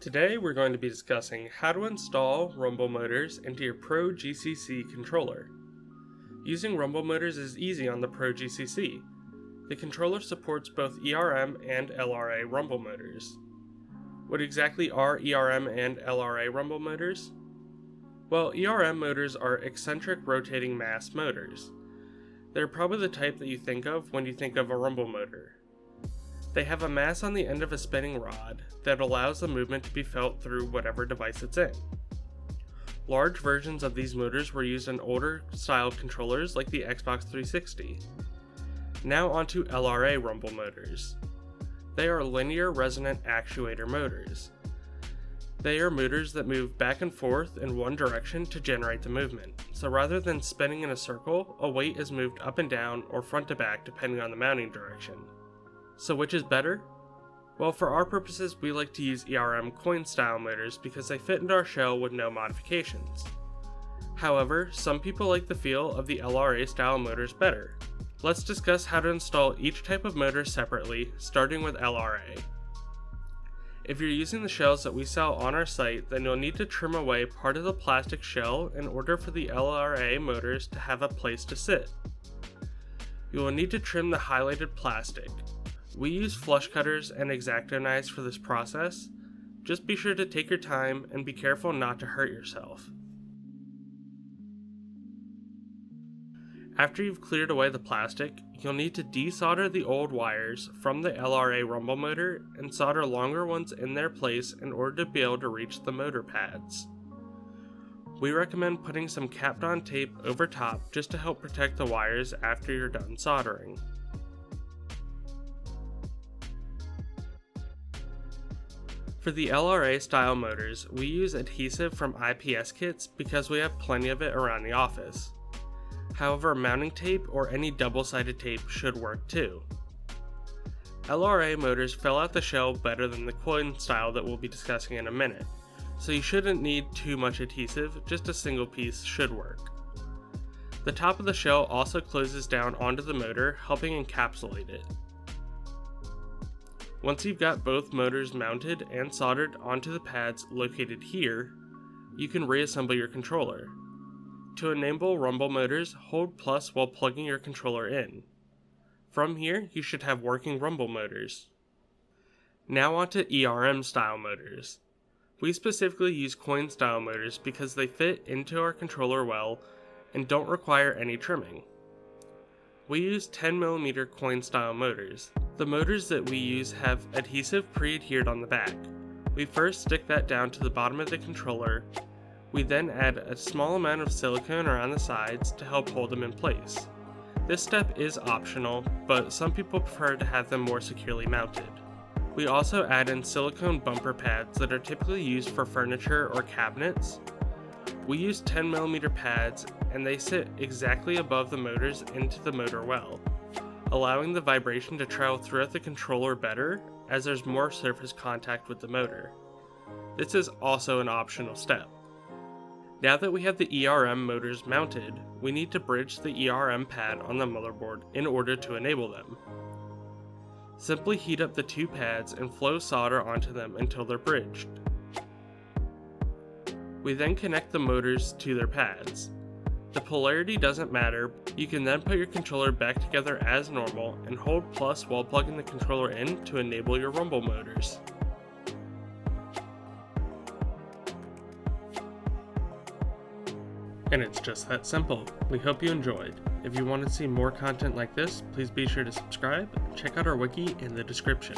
Today we're going to be discussing how to install rumble motors into your ProGCC controller. Using rumble motors is easy on the ProGCC. The controller supports both ERM and LRA rumble motors. What exactly are ERM and LRA rumble motors? Well, ERM motors are eccentric rotating mass motors. They're probably the type that you think of when you think of a rumble motor. They have a mass on the end of a spinning rod that allows the movement to be felt through whatever device it's in. Large versions of these motors were used in older style controllers like the Xbox 360. Now onto LRA rumble motors. They are linear resonant actuator motors. They are motors that move back and forth in one direction to generate the movement. So rather than spinning in a circle, a weight is moved up and down or front to back depending on the mounting direction. So which is better? Well, for our purposes, we like to use ERM coin style motors because they fit into our shell with no modifications. However, some people like the feel of the LRA style motors better. Let's discuss how to install each type of motor separately, starting with LRA. If you're using the shells that we sell on our site, then you'll need to trim away part of the plastic shell in order for the LRA motors to have a place to sit. You will need to trim the highlighted plastic. We use flush cutters and X-Acto knives for this process. Just be sure to take your time and be careful not to hurt yourself. After you've cleared away the plastic, you'll need to desolder the old wires from the LRA rumble motor and solder longer ones in their place in order to be able to reach the motor pads. We recommend putting some capped on tape over top just to help protect the wires after you're done soldering. For the LRA style motors, we use adhesive from IPS kits because we have plenty of it around the office. However, mounting tape or any double-sided tape should work too. LRA motors fill out the shell better than the coin style that we'll be discussing in a minute, so you shouldn't need too much adhesive, just a single piece should work. The top of the shell also closes down onto the motor, helping encapsulate it. Once you've got both motors mounted and soldered onto the pads located here, you can reassemble your controller. To enable rumble motors, hold plus while plugging your controller in. From here, you should have working rumble motors. Now onto ERM style motors. We specifically use coin style motors because they fit into our controller well and don't require any trimming. We use 10mm coin style motors. The motors that we use have adhesive pre-adhered on the back. We first stick that down to the bottom of the controller. We then add a small amount of silicone around the sides to help hold them in place. This step is optional, but some people prefer to have them more securely mounted. We also add in silicone bumper pads that are typically used for furniture or cabinets. We use 10mm pads and they sit exactly above the motors into the motor well, allowing the vibration to travel throughout the controller better as there's more surface contact with the motor. This is also an optional step. Now that we have the ERM motors mounted, we need to bridge the ERM pad on the motherboard in order to enable them. Simply heat up the two pads and flow solder onto them until they're bridged. We then connect the motors to their pads. The polarity doesn't matter. You can then put your controller back together as normal and hold plus while plugging the controller in to enable your rumble motors. And it's just that simple. We hope you enjoyed. If you want to see more content like this, please be sure to subscribe. Check out our wiki in the description.